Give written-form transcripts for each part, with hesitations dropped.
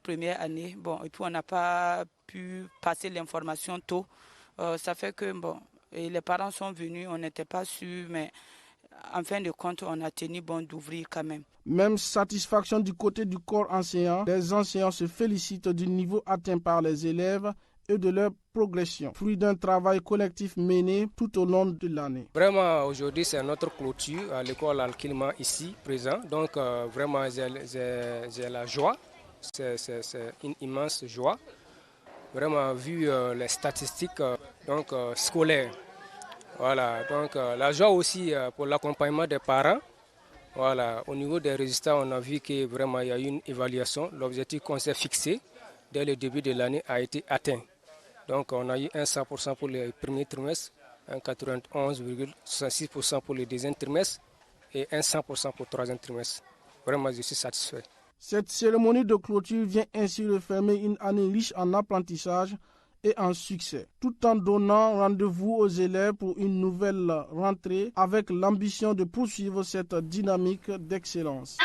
première année. Bon, et puis on n'a pas pu passer l'information tôt. Ça fait que, bon, et les parents sont venus, on n'était pas sûrs, mais en fin de compte, on a tenu bon d'ouvrir quand même. Même satisfaction du côté du corps enseignant. Les enseignants se félicitent du niveau atteint par les élèves et de leur progression, fruit d'un travail collectif mené tout au long de l'année. Vraiment, aujourd'hui, c'est notre clôture à l'école Al-Kilma ici, présent. Donc, vraiment, j'ai la joie. C'est une immense joie. Vraiment, vu les statistiques scolaires. Voilà, donc la joie aussi pour l'accompagnement des parents. Voilà, au niveau des résultats, on a vu que vraiment il y a eu une évaluation. L'objectif qu'on s'est fixé dès le début de l'année a été atteint. Donc on a eu un 100% pour les premiers trimestres, un 91,66% pour le deuxième trimestre et un 100% pour le troisième trimestre. Vraiment, je suis satisfait. Cette cérémonie de clôture vient ainsi refermer une année riche en apprentissage et en succès, tout en donnant rendez-vous aux élèves pour une nouvelle rentrée avec l'ambition de poursuivre cette dynamique d'excellence.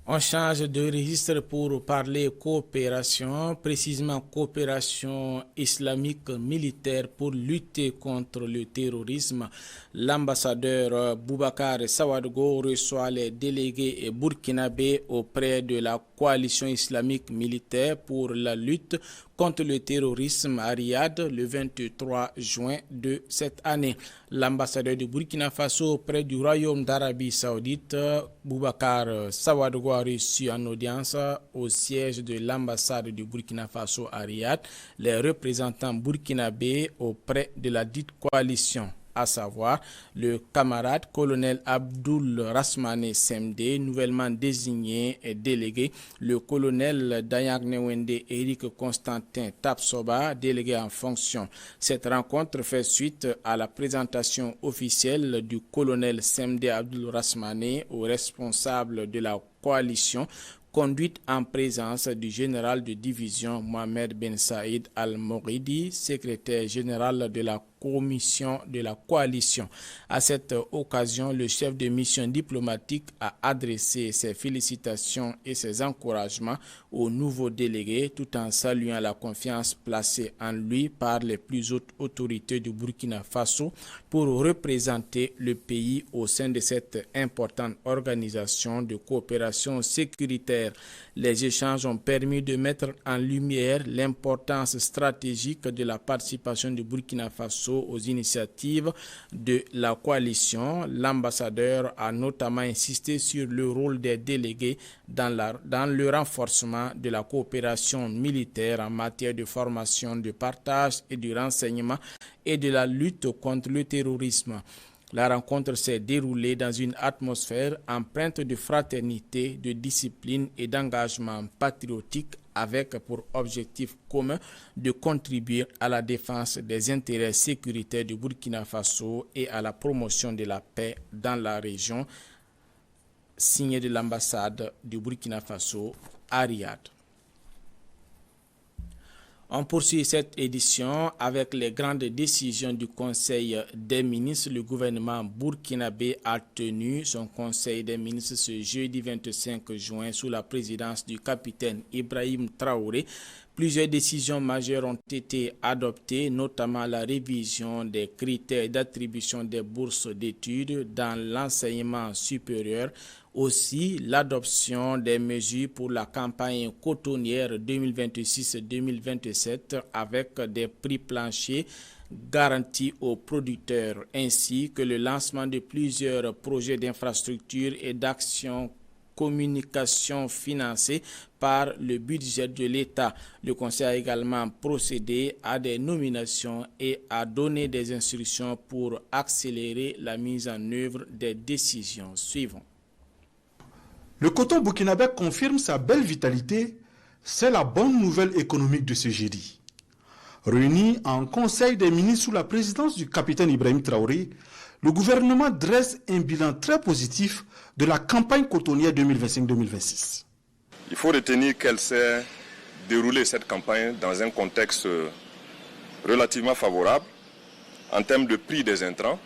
On change de registre pour parler coopération, précisément coopération islamique militaire pour lutter contre le terrorisme. L'ambassadeur Boubacar Sawadogo reçoit les délégués burkinabés auprès de la coalition islamique militaire pour la lutte contre le terrorisme à Riyad le 23 juin de cette année. L'ambassadeur du Burkina Faso auprès du Royaume d'Arabie Saoudite, Boubacar Sawadogo, a reçu en audience au siège de l'ambassade du Burkina Faso à Riyad les représentants burkinabés auprès de la dite coalition, à savoir le camarade colonel Abdoul Rasmane Semde, nouvellement désigné et délégué, le colonel Dayak Newende Eric Constantin Tapsoba, délégué en fonction. Cette rencontre fait suite à la présentation officielle du colonel Semde Abdoul Rasmane au responsable de la coalition, conduite en présence du général de division Mohamed Ben Saïd Al-Mouridi, secrétaire général de la commission de la coalition. À cette occasion, le chef de mission diplomatique a adressé ses félicitations et ses encouragements au nouveau délégué, tout en saluant la confiance placée en lui par les plus hautes autorités du Burkina Faso pour représenter le pays au sein de cette importante organisation de coopération sécuritaire. Les échanges ont permis de mettre en lumière l'importance stratégique de la participation du Burkina Faso aux initiatives de la coalition. L'ambassadeur a notamment insisté sur le rôle des délégués dans le renforcement de la coopération militaire en matière de formation, de partage et de renseignement et de la lutte contre le terrorisme. La rencontre s'est déroulée dans une atmosphère empreinte de fraternité, de discipline et d'engagement patriotique, avec pour objectif commun de contribuer à la défense des intérêts sécuritaires du Burkina Faso et à la promotion de la paix dans la région, signé de l'ambassade du Burkina Faso à Riyad. On poursuit cette édition avec les grandes décisions du Conseil des ministres. Le gouvernement burkinabé a tenu son Conseil des ministres ce jeudi 25 juin sous la présidence du capitaine Ibrahim Traoré. Plusieurs décisions majeures ont été adoptées, notamment la révision des critères d'attribution des bourses d'études dans l'enseignement supérieur, aussi l'adoption des mesures pour la campagne cotonnière 2026-2027 avec des prix planchers garantis aux producteurs, ainsi que le lancement de plusieurs projets d'infrastructure et d'actions communication financée par le budget de l'État. Le Conseil a également procédé à des nominations et a donné des instructions pour accélérer la mise en œuvre des décisions. Suivons. Le coton burkinabé confirme sa belle vitalité. C'est la bonne nouvelle économique de ce jeudi. Réuni en Conseil des ministres sous la présidence du capitaine Ibrahim Traoré, le gouvernement dresse un bilan très positif de la campagne cotonnière 2025-2026. Il faut retenir qu'elle s'est déroulée, cette campagne, dans un contexte relativement favorable en termes de prix des intrants,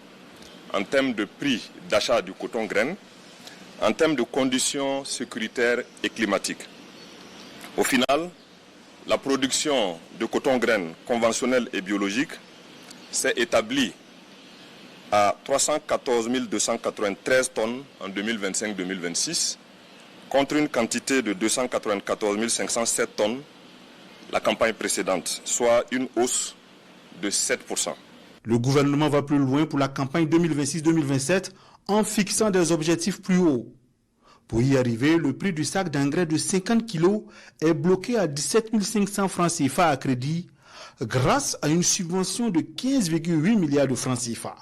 en termes de prix d'achat du coton graine, en termes de conditions sécuritaires et climatiques. Au final, la production de coton graine conventionnel et biologique s'est établie à 314 293 tonnes en 2025-2026, contre une quantité de 294 507 tonnes la campagne précédente, soit une hausse de 7%. Le gouvernement va plus loin pour la campagne 2026-2027 en fixant des objectifs plus hauts. Pour y arriver, le prix du sac d'engrais de 50 kg est bloqué à 17 500 francs CFA à crédit grâce à une subvention de 15,8 milliards de francs CFA.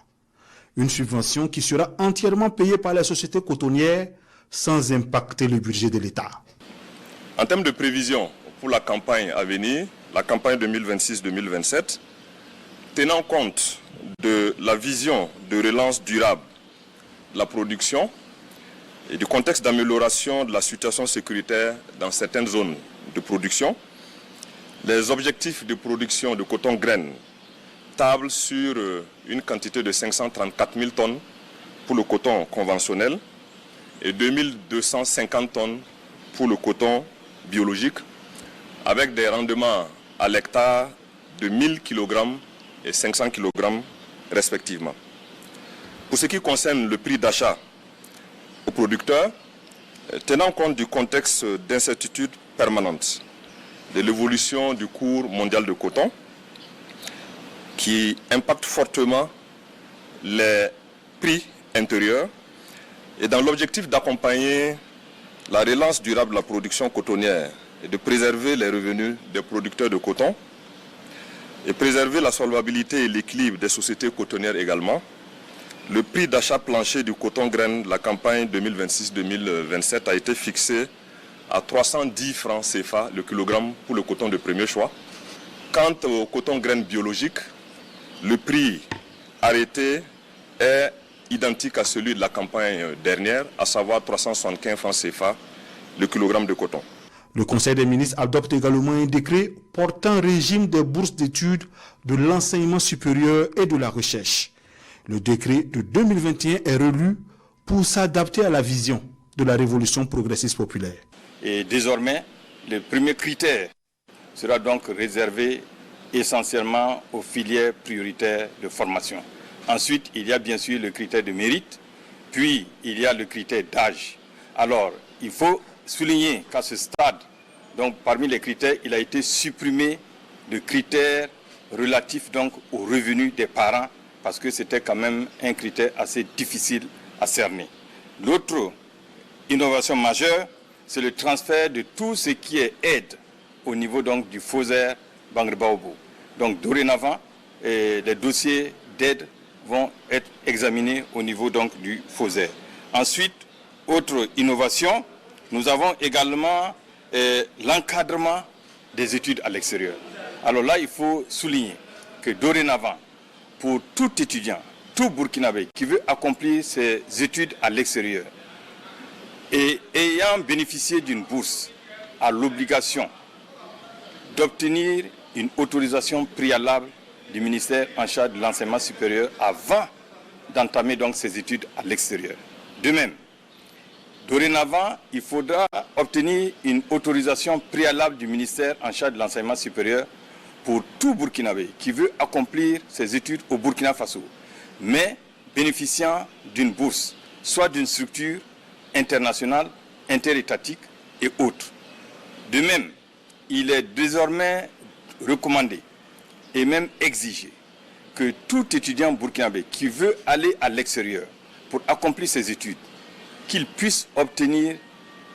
Une subvention qui sera entièrement payée par les sociétés cotonnières sans impacter le budget de l'État. En termes de prévision pour la campagne à venir, la campagne 2026-2027, tenant compte de la vision de relance durable de la production et du contexte d'amélioration de la situation sécuritaire dans certaines zones de production, les objectifs de production de coton graine tablent sur une quantité de 534 000 tonnes pour le coton conventionnel et 2250 tonnes pour le coton biologique, avec des rendements à l'hectare de 1000 kg et 500 kg respectivement. Pour ce qui concerne le prix d'achat aux producteurs, tenant compte du contexte d'incertitude permanente, de l'évolution du cours mondial de coton, qui impacte fortement les prix intérieurs, et dans l'objectif d'accompagner la relance durable de la production cotonnière et de préserver les revenus des producteurs de coton, et préserver la solvabilité et l'équilibre des sociétés cotonnières également, le prix d'achat plancher du coton graine de la campagne 2026-2027 a été fixé à 310 francs CFA le kilogramme pour le coton de premier choix. Quant au coton graine biologique, le prix arrêté est identique à celui de la campagne dernière, à savoir 375 francs CFA le kilogramme de coton. Le Conseil des ministres adopte également un décret portant régime des bourses d'études de l'enseignement supérieur et de la recherche. Le décret de 2021 est relu pour s'adapter à la vision de la révolution progressiste populaire. Et désormais, le premier critère sera donc réservé essentiellement aux filières prioritaires de formation. Ensuite, il y a bien sûr le critère de mérite, puis il y a le critère d'âge. Alors, il faut souligner qu'à ce stade, donc parmi les critères, il a été supprimé le critère relatif donc aux revenus des parents, parce que c'était quand même un critère assez difficile à cerner. L'autre innovation majeure, c'est le transfert de tout ce qui est aide au niveau donc du FOSER Bangre-Baobo. Donc dorénavant, les dossiers d'aide vont être examinés au niveau donc du FOSER. Ensuite, autre innovation, nous avons également l'encadrement des études à l'extérieur. Alors là, il faut souligner que dorénavant, pour tout étudiant, tout Burkinabé qui veut accomplir ses études à l'extérieur et ayant bénéficié d'une bourse, a l'obligation d'obtenir une autorisation préalable du ministère en charge de l'enseignement supérieur avant d'entamer donc ses études à l'extérieur. De même, dorénavant, il faudra obtenir une autorisation préalable du ministère en charge de l'enseignement supérieur pour tout Burkinabé qui veut accomplir ses études au Burkina Faso, mais bénéficiant d'une bourse, soit d'une structure internationale, interétatique et autres. De même, il est désormais recommandé et même exigé que tout étudiant burkinabé qui veut aller à l'extérieur pour accomplir ses études, qu'il puisse obtenir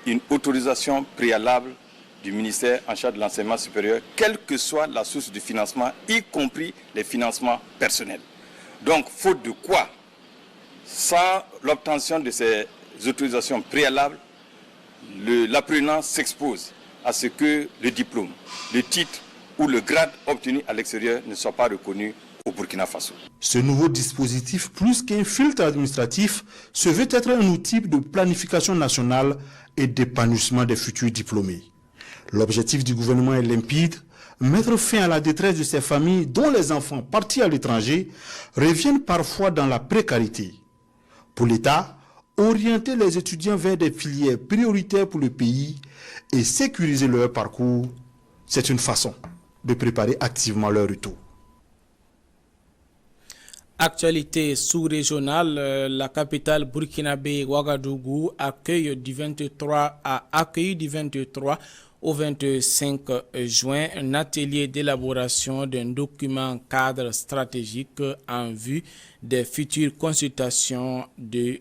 une autorisation préalable du ministère en charge de l'enseignement supérieur, quelle que soit la source de financement, y compris les financements personnels. Donc, faute de quoi, sans l'obtention de ces autorisations préalables, l'apprenant s'expose à ce que le diplôme, le titre ou le grade obtenu à l'extérieur ne soit pas reconnu au Burkina Faso. Ce nouveau dispositif, plus qu'un filtre administratif, se veut être un outil de planification nationale et d'épanouissement des futurs diplômés. L'objectif du gouvernement est limpide, mettre fin à la détresse de ces familles dont les enfants partis à l'étranger reviennent parfois dans la précarité Pour l'État, orienter les étudiants vers des filières prioritaires pour le pays et sécuriser leur parcours, c'est une façon de préparer activement leur retour. Actualité sous-régionale, la capitale burkinabé Ouagadougou accueille du 23 au 25 juin un atelier d'élaboration d'un document cadre stratégique en vue des futures consultations de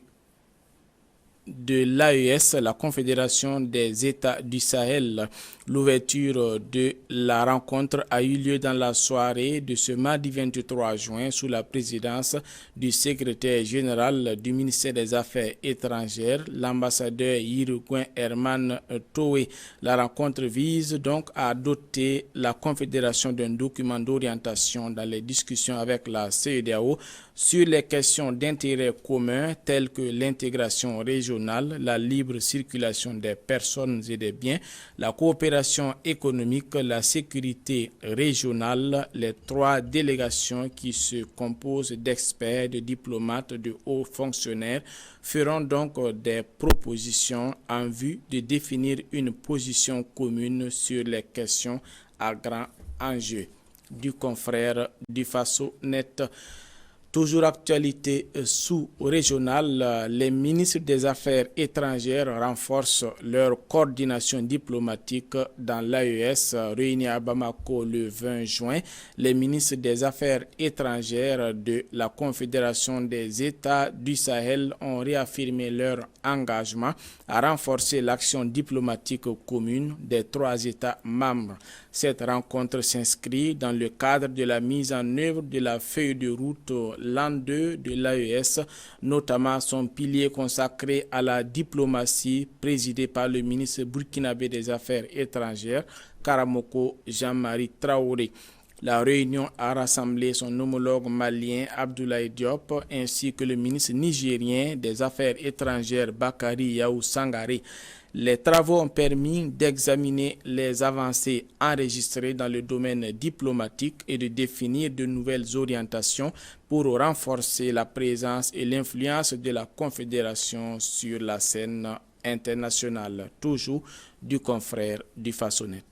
l'AES, la Confédération des États du Sahel. L'ouverture de la rencontre a eu lieu dans la soirée de ce mardi 23 juin sous la présidence du secrétaire général du ministère des Affaires étrangères, l'ambassadeur uruguayen Herman Toé. La rencontre vise donc à doter la Confédération d'un document d'orientation dans les discussions avec la CEDEAO sur les questions d'intérêt commun telles que l'intégration régionale, la libre circulation des personnes et des biens, la coopération économique, la sécurité régionale. Les 3 délégations qui se composent d'experts, de diplomates, de hauts fonctionnaires feront donc des propositions en vue de définir une position commune sur les questions à grand enjeu. Du confrère du Faso Net. Toujours actualité sous-régionale, les ministres des Affaires étrangères renforcent leur coordination diplomatique dans l'AES réunis à Bamako le 20 juin. Les ministres des Affaires étrangères de la Confédération des États du Sahel ont réaffirmé leur engagement à renforcer l'action diplomatique commune des 3 États membres. Cette rencontre s'inscrit dans le cadre de la mise en œuvre de la feuille de route l'an 2 de l'AES, notamment son pilier consacré à la diplomatie présidé par le ministre burkinabé des Affaires étrangères, Karamoko Jean-Marie Traoré. La réunion a rassemblé son homologue malien Abdoulaye Diop ainsi que le ministre nigérien des Affaires étrangères Bakary Yahou Sangaré. Les travaux ont permis d'examiner les avancées enregistrées dans le domaine diplomatique et de définir de nouvelles orientations pour renforcer la présence et l'influence de la Confédération sur la scène internationale. Toujours du confrère du Fasonet.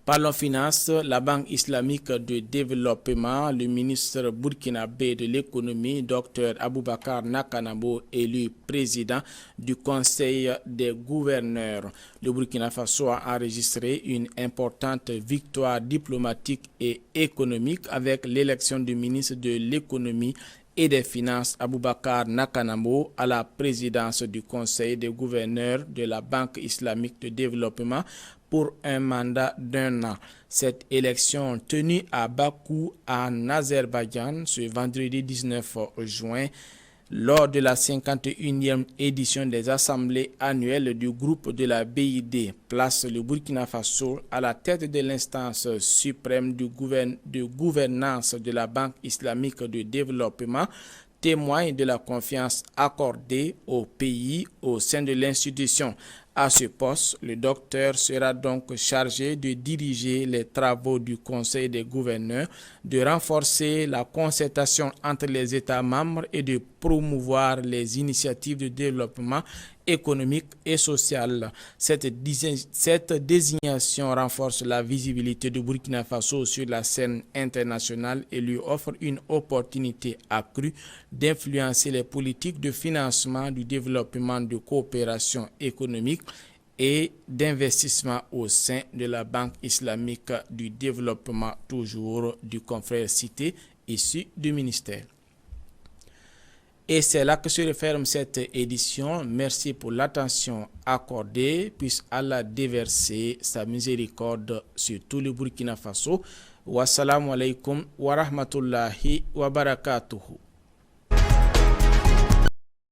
Parlons finance, la Banque islamique de développement, le ministre burkinabé de l'économie, Dr Aboubakar Nakanabo, élu président du Conseil des gouverneurs. Le Burkina Faso a enregistré une importante victoire diplomatique et économique avec l'élection du ministre de l'économie et des Finances Aboubakar Nakanabo à la présidence du Conseil des gouverneurs de la Banque islamique de développement pour un mandat d'1 an. Cette élection tenue à Bakou, en Azerbaïdjan, ce vendredi 19 juin, lors de la 51e édition des assemblées annuelles du groupe de la BID, place le Burkina Faso à la tête de l'instance suprême de gouvernance de la Banque islamique de développement, témoigne de la confiance accordée au pays au sein de l'institution. À ce poste, le docteur sera donc chargé de diriger les travaux du Conseil des gouverneurs, de renforcer la concertation entre les États membres et de promouvoir les initiatives de développement économique et social. Cette désignation renforce la visibilité du Burkina Faso sur la scène internationale et lui offre une opportunité accrue d'influencer les politiques de financement du développement de coopération économique et d'investissement au sein de la Banque islamique du développement, toujours du confrère cité issu du ministère. Et c'est là que se referme cette édition. Merci pour l'attention accordée. Puisse Allah déverser sa miséricorde sur tout le Burkina Faso. Wassalamu alaikum wa rahmatullahi wa barakatuhu.